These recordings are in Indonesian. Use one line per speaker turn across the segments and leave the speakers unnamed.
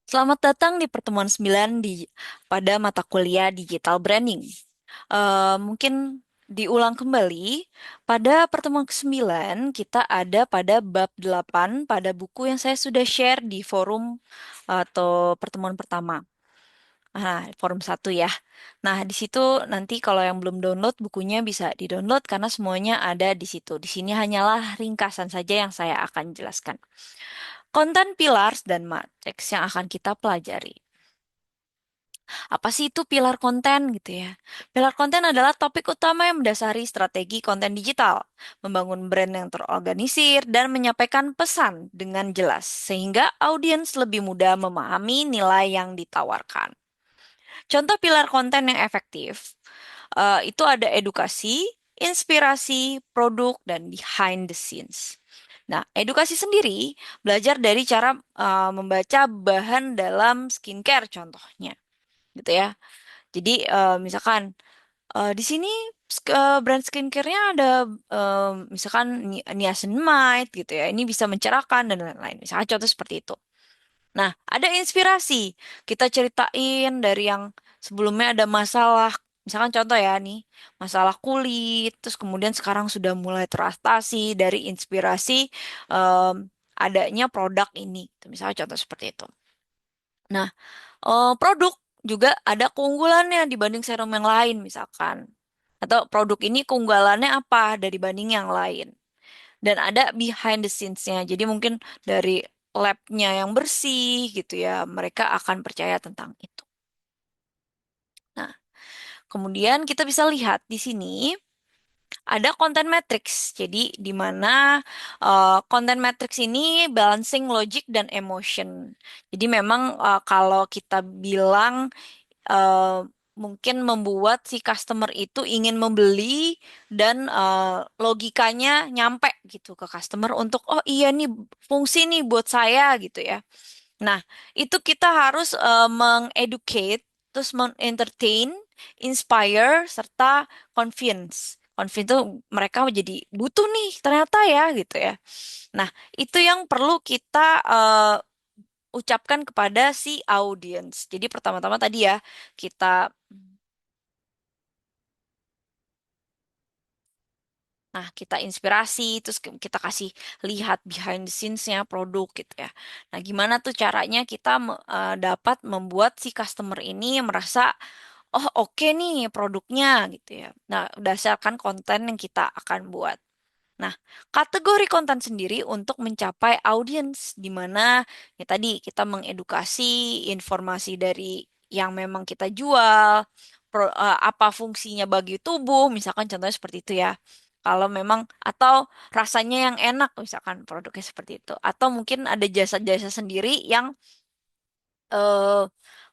Selamat datang di pertemuan 9 pada mata kuliah Digital Branding. Mungkin diulang kembali, pada pertemuan ke-9 kita ada pada bab 8 pada buku yang saya sudah share di forum atau pertemuan pertama. Forum satu ya. Nah, di situ nanti kalau yang belum download bukunya bisa di-download karena semuanya ada di situ. Di sini hanyalah ringkasan saja yang saya akan jelaskan. Konten pillars dan matrix yang akan kita pelajari. Apa sih itu pilar konten gitu ya? Pilar konten adalah topik utama yang mendasari strategi konten digital, membangun brand yang terorganisir dan menyampaikan pesan dengan jelas sehingga audiens lebih mudah memahami nilai yang ditawarkan. Contoh pilar konten yang efektif itu ada edukasi, inspirasi, produk, dan behind the scenes. Nah, edukasi sendiri belajar dari cara membaca bahan dalam skincare contohnya, gitu ya. Jadi misalkan di sini brand skincare-nya ada misalkan niacinamide gitu ya. Ini bisa mencerahkan dan lain-lain. Misalkan contoh seperti itu. Nah, ada inspirasi. Kita ceritain dari yang sebelumnya ada masalah. Misalkan contoh ya nih, masalah kulit. Terus kemudian sekarang sudah mulai teratasi dari inspirasi em, adanya produk ini. Misalnya contoh seperti itu. Nah, produk juga ada keunggulannya dibanding serum yang lain misalkan. Atau produk ini keunggulannya apa dari banding yang lain. Dan ada behind the scenes-nya. Jadi mungkin dari lab-nya yang bersih gitu ya, mereka akan percaya tentang itu. Nah, kemudian kita bisa lihat di sini ada content matrix. Jadi di mana content matrix ini balancing logic dan emotion. Jadi memang kalau kita bilang eh, mungkin membuat si customer itu ingin membeli dan logikanya nyampe gitu ke customer untuk oh iya nih fungsi nih buat saya gitu ya. Nah, itu kita harus mengeducate, terus mengentertain, inspire, serta convince. Convince itu mereka jadi butuh nih ternyata ya gitu ya. Nah, itu yang perlu kita ucapkan kepada si audience. Jadi pertama-tama tadi ya, kita kita inspirasi, terus kita kasih lihat behind the scenes-nya produk gitu ya. Nah, gimana tuh caranya kita dapat membuat si customer ini merasa, oh oke nih produknya gitu ya. Nah, berdasarkan konten yang kita akan buat. Nah, kategori konten sendiri untuk mencapai audiens di mana ya tadi kita mengedukasi informasi dari yang memang kita jual, apa fungsinya bagi tubuh, misalkan contohnya seperti itu ya. Kalau memang atau rasanya yang enak, misalkan produknya seperti itu. Atau mungkin ada jasa-jasa sendiri yang eh,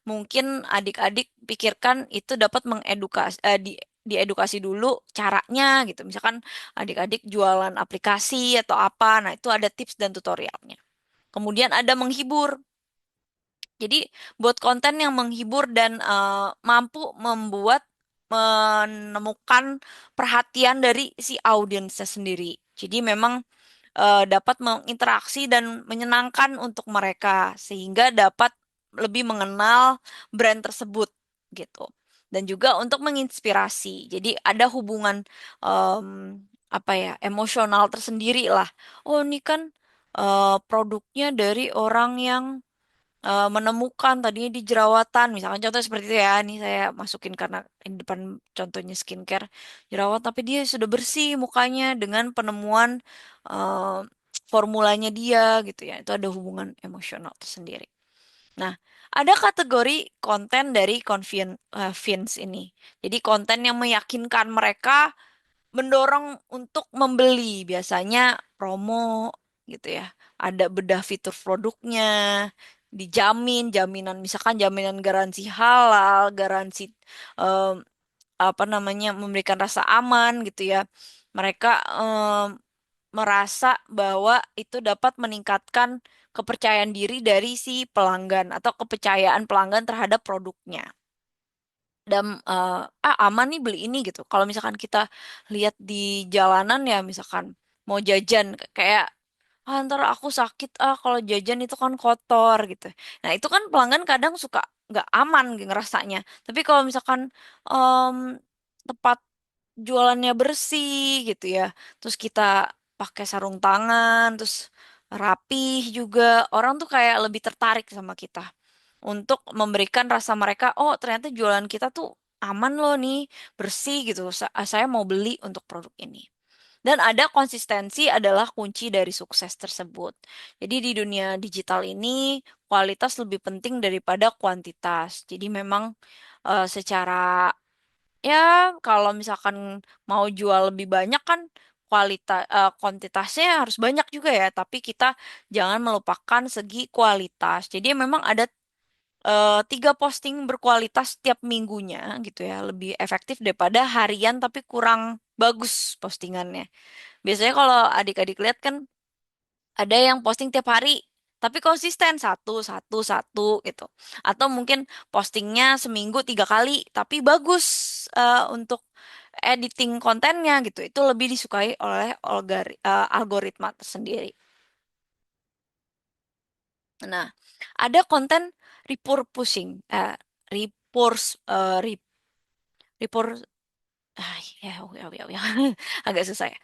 mungkin adik-adik pikirkan itu dapat mengedukasi diedukasi dulu caranya gitu. Misalkan adik-adik jualan aplikasi atau apa, nah itu ada tips dan tutorialnya. Kemudian ada menghibur. Jadi buat konten yang menghibur dan mampu membuat menemukan perhatian dari si audiensnya sendiri. Jadi memang dapat menginteraksi dan menyenangkan untuk mereka sehingga dapat lebih mengenal brand tersebut gitu. Dan juga untuk menginspirasi. Jadi ada hubungan em, apa ya emosional tersendiri lah. Oh ini kan produknya dari orang yang menemukan tadinya di jerawatan, misalkan contoh seperti itu ya, ini saya masukin karena ini depan contohnya skincare jerawat, tapi dia sudah bersih mukanya dengan penemuan eh, formulanya dia gitu ya, itu ada hubungan emosional tersendiri. Nah, ada kategori konten dari convenience ini, jadi konten yang meyakinkan mereka mendorong untuk membeli, biasanya promo gitu ya. Ada bedah fitur produknya, dijamin, jaminan misalkan jaminan garansi halal, garansi em, apa namanya memberikan rasa aman gitu ya. Mereka merasa bahwa itu dapat meningkatkan kepercayaan diri dari si pelanggan atau kepercayaan pelanggan terhadap produknya dan aman nih beli ini gitu. Kalau misalkan kita lihat di jalanan ya misalkan mau jajan kayak ah, ntar aku sakit ah kalau jajan itu kan kotor gitu. Nah itu kan pelanggan kadang suka nggak aman gitu ngerasanya. Tapi kalau misalkan em, tempat jualannya bersih gitu ya, terus kita pakai sarung tangan, terus rapih juga, orang tuh kayak lebih tertarik sama kita untuk memberikan rasa mereka, oh ternyata jualan kita tuh aman loh nih, bersih gitu. Saya mau beli untuk produk ini. Dan ada konsistensi adalah kunci dari sukses tersebut. Jadi di dunia digital ini kualitas lebih penting daripada kuantitas. Jadi memang secara ya kalau misalkan mau jual lebih banyak kan kuantitasnya harus banyak juga ya, tapi kita jangan melupakan segi kualitas. Jadi memang ada 3 posting berkualitas tiap minggunya gitu ya, lebih efektif daripada harian tapi kurang bagus postingannya. Biasanya kalau adik-adik lihat kan ada yang posting tiap hari, tapi konsisten satu, satu, satu gitu. Atau mungkin postingnya seminggu 3 kali, tapi bagus untuk editing kontennya gitu. Itu lebih disukai oleh algoritma tersendiri. Nah, ada konten repurposing, repurpose, ya, ya, ya, ya. Agak susah ya.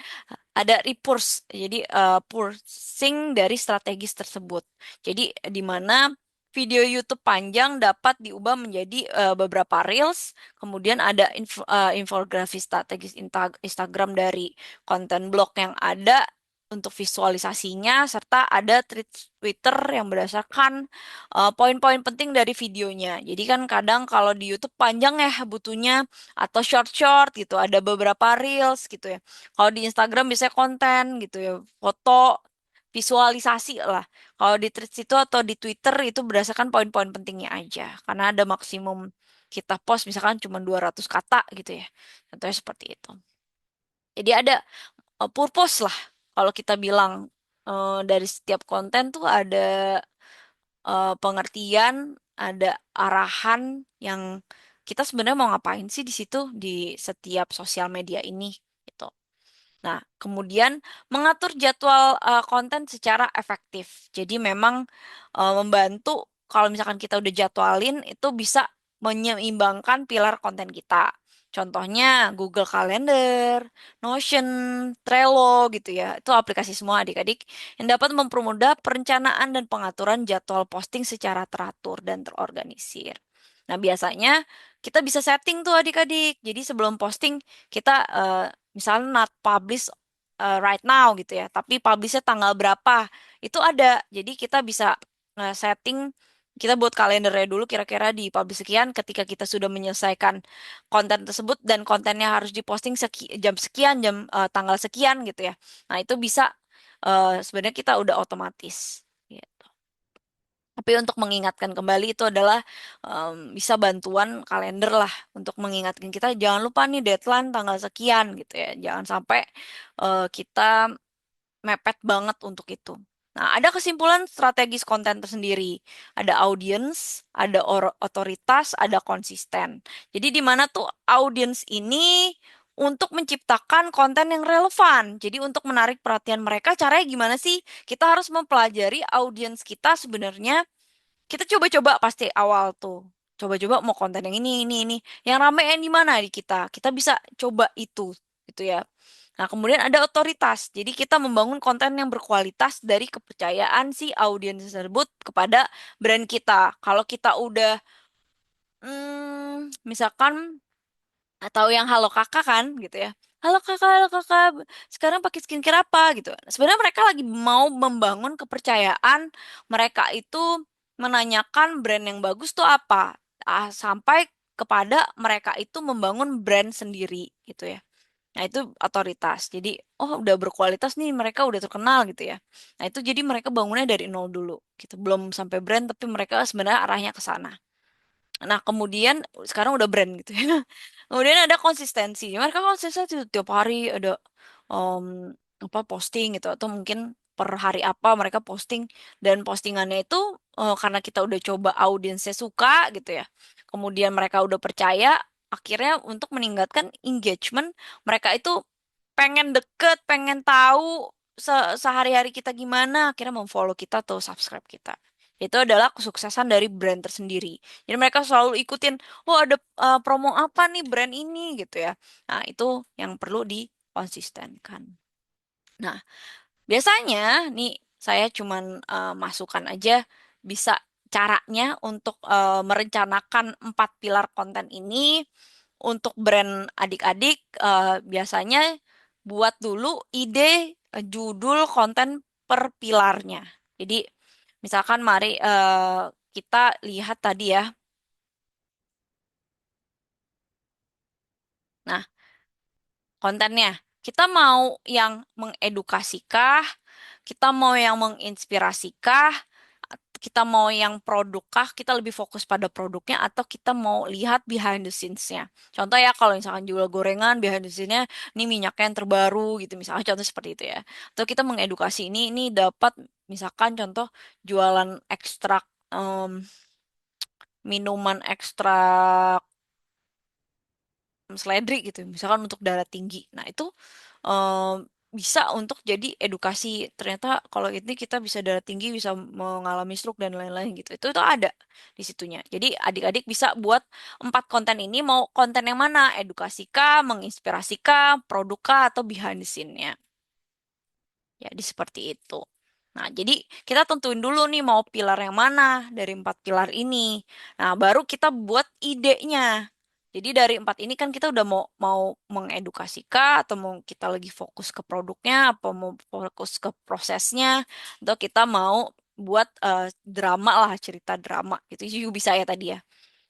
Ada repurse, jadi pursing dari strategis tersebut. Jadi di mana video YouTube panjang dapat diubah menjadi beberapa reels, kemudian ada infografis strategis Instagram dari konten blog yang ada untuk visualisasinya, serta ada Twitter yang berdasarkan poin-poin penting dari videonya. Jadi kan kadang kalau di YouTube panjang ya butuhnya atau short-short gitu, ada beberapa reels gitu ya. Kalau di Instagram biasanya konten gitu ya, foto, visualisasi lah. Kalau di Threads itu atau di Twitter itu berdasarkan poin-poin pentingnya aja. Karena ada maksimum kita post misalkan cuma 200 kata gitu ya. Contohnya seperti itu. Jadi ada purpose lah. Kalau kita bilang dari setiap konten tuh ada pengertian, ada arahan yang kita sebenarnya mau ngapain sih di situ di setiap sosial media ini gitu. Nah, kemudian mengatur jadwal konten secara efektif. Jadi memang membantu kalau misalkan kita udah jadwalin itu bisa menyeimbangkan pilar konten kita. Contohnya Google Calendar, Notion, Trello gitu ya. Itu aplikasi semua adik-adik yang dapat mempermudah perencanaan dan pengaturan jadwal posting secara teratur dan terorganisir. Nah, biasanya kita bisa setting tuh adik-adik. Jadi sebelum posting kita misalnya not publish right now gitu ya, tapi publishnya tanggal berapa itu ada. Jadi kita bisa setting, kita buat kalendernya dulu kira-kira di publish sekian ketika kita sudah menyelesaikan konten tersebut dan kontennya harus diposting jam sekian, tanggal sekian gitu ya. Nah itu bisa sebenarnya kita udah otomatis. Gitu. Tapi untuk mengingatkan kembali itu adalah bisa bantuan kalender lah untuk mengingatkan kita jangan lupa nih deadline tanggal sekian gitu ya. Jangan sampai kita mepet banget untuk itu. Nah, ada kesimpulan strategis konten tersendiri. Ada audience, ada otoritas, ada konsisten. Jadi di mana tuh audience ini untuk menciptakan konten yang relevan. Jadi untuk menarik perhatian mereka, caranya gimana sih? Kita harus mempelajari audience kita sebenarnya kita coba-coba pasti awal tuh. Coba-coba mau konten yang ini. Yang rame yang di mana di kita. Kita bisa coba itu, gitu ya. Nah, kemudian ada otoritas. Jadi kita membangun konten yang berkualitas dari kepercayaan si audiens tersebut kepada brand kita. Kalau kita udah, misalkan atau yang halo kakak kan gitu ya. Halo kakak, sekarang pakai skincare apa gitu. Sebenarnya mereka lagi mau membangun kepercayaan, mereka itu menanyakan brand yang bagus tuh apa. Sampai kepada mereka itu membangun brand sendiri gitu ya. Nah, itu otoritas. Jadi, oh udah berkualitas nih, mereka udah terkenal gitu ya. Nah, itu jadi mereka bangunnya dari nol dulu gitu. Belum sampai brand tapi mereka sebenarnya arahnya ke sana. Nah, kemudian sekarang udah brand gitu ya. Kemudian ada konsistensi. Mereka konsistensi tiap hari ada em, apa posting gitu atau mungkin per hari apa mereka posting dan postingannya itu karena kita udah coba audiensnya suka gitu ya. Kemudian mereka udah percaya, akhirnya untuk meningkatkan engagement, mereka itu pengen deket, pengen tahu sehari-hari kita gimana, akhirnya memfollow kita atau subscribe kita. Itu adalah kesuksesan dari brand tersendiri. Jadi mereka selalu ikutin, oh ada promo apa nih brand ini gitu ya. Nah, itu yang perlu dikonsistenkan. Nah, biasanya nih saya cuman masukkan aja bisa caranya untuk merencanakan 4 pilar konten ini untuk brand adik-adik. Biasanya buat dulu ide judul konten per pilarnya. Jadi misalkan mari kita lihat tadi ya. Nah, kontennya kita mau yang mengedukasikah, kita mau yang menginspirasikah, kita mau yang produkkah, kita lebih fokus pada produknya atau kita mau lihat behind the scenes-nya. Contoh ya kalau misalkan jual gorengan behind the scene-nya ini minyaknya yang terbaru gitu misalnya contoh seperti itu ya. Atau kita mengedukasi ini dapat misalkan contoh jualan ekstrak minuman ekstrak seledri gitu misalkan untuk darah tinggi. Nah, itu em, bisa untuk jadi edukasi. Ternyata kalau ini kita bisa darah tinggi, bisa mengalami stroke dan lain-lain gitu. Itu ada di situnya. Jadi adik-adik bisa buat 4 konten ini mau konten yang mana? Edukasi kah, menginspirasi kah, produk kah, atau behind the scene-nya. Jadi seperti itu. Nah, jadi kita tentuin dulu nih mau pilar yang mana dari 4 pilar ini. Nah, baru kita buat idenya. Jadi dari 4 ini kan kita udah mau mau mengedukasi kah atau mau kita lagi fokus ke produknya, apa mau fokus ke prosesnya, atau kita mau buat drama lah, cerita drama gitu juga bisa ya tadi ya.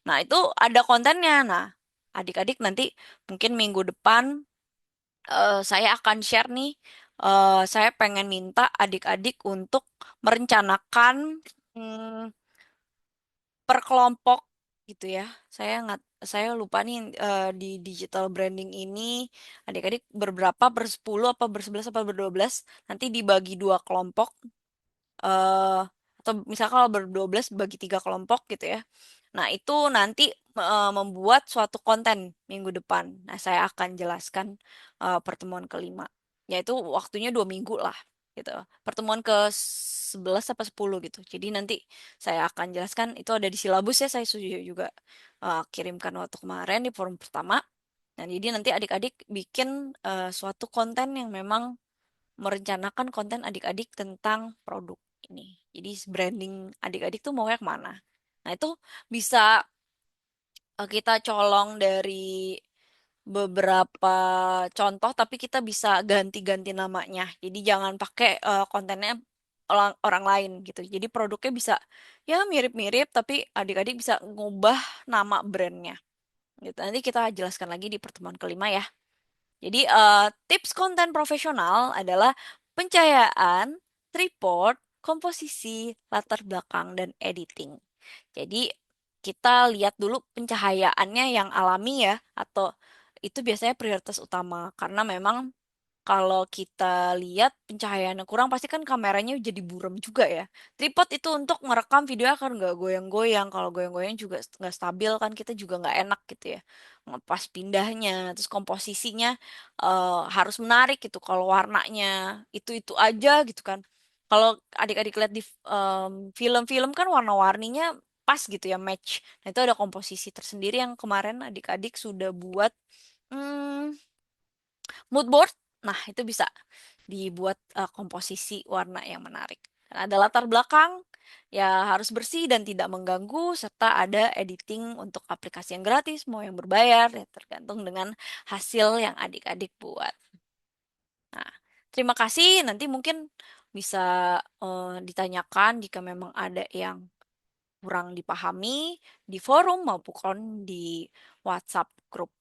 Nah, itu ada kontennya. Nah, adik-adik nanti mungkin minggu depan saya akan share nih. Saya pengen minta adik-adik untuk merencanakan hmm, per kelompok gitu ya. Saya lupa nih di digital branding ini adik-adik berberapa, bersepuluh apa bersebelas apa berdua belas nanti dibagi 2 kelompok eh atau misalnya kalau berdua belas bagi 3 kelompok gitu ya. Nah, itu nanti membuat suatu konten minggu depan. Nah, saya akan jelaskan pertemuan kelima. Yaitu waktunya 2 minggu lah gitu. Pertemuan ke 11 apa 10 gitu. Jadi nanti saya akan jelaskan itu ada di silabus ya. Saya sudah juga kirimkan waktu kemarin di forum pertama. Nah, jadi nanti adik-adik bikin suatu konten yang memang merencanakan konten adik-adik tentang produk ini. Jadi branding adik-adik tuh mau yang mana. Nah, itu bisa kita colong dari beberapa contoh, tapi kita bisa ganti-ganti namanya. Jadi jangan pakai kontennya orang lain gitu. Jadi produknya bisa ya mirip-mirip, tapi adik-adik bisa ngubah nama brandnya. Gitu. Nanti kita jelaskan lagi di pertemuan kelima ya. Jadi tips konten profesional adalah pencahayaan, tripod, komposisi, latar belakang, dan editing. Jadi kita lihat dulu pencahayaannya yang alami ya, atau itu biasanya prioritas utama karena memang kalau kita lihat pencahayaannya kurang, pasti kan kameranya jadi buram juga ya. Tripod itu untuk merekam video akan nggak goyang-goyang. Kalau goyang-goyang juga nggak stabil kan kita juga nggak enak gitu ya. Ngepas pindahnya, terus komposisinya harus menarik gitu. Kalau warnanya itu aja gitu kan. Kalau adik-adik lihat di film-film kan warna-warninya pas gitu ya match. Nah, itu ada komposisi tersendiri yang kemarin adik-adik sudah buat. Hmm, Mood board, nah itu bisa dibuat komposisi warna yang menarik. Dan ada latar belakang, ya harus bersih dan tidak mengganggu, serta ada editing untuk aplikasi yang gratis, mau yang berbayar, ya tergantung dengan hasil yang adik-adik buat. Nah, terima kasih. Nanti mungkin bisa ditanyakan jika memang ada yang kurang dipahami di forum maupun di WhatsApp grup.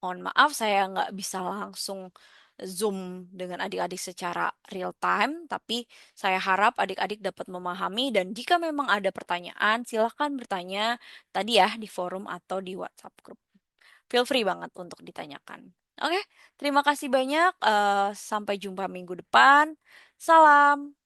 Mohon maaf, saya nggak bisa langsung Zoom dengan adik-adik secara real time, tapi saya harap adik-adik dapat memahami dan jika memang ada pertanyaan, silahkan bertanya tadi ya di forum atau di WhatsApp group. Feel free banget untuk ditanyakan. Oke, terima kasih banyak. Sampai jumpa minggu depan. Salam.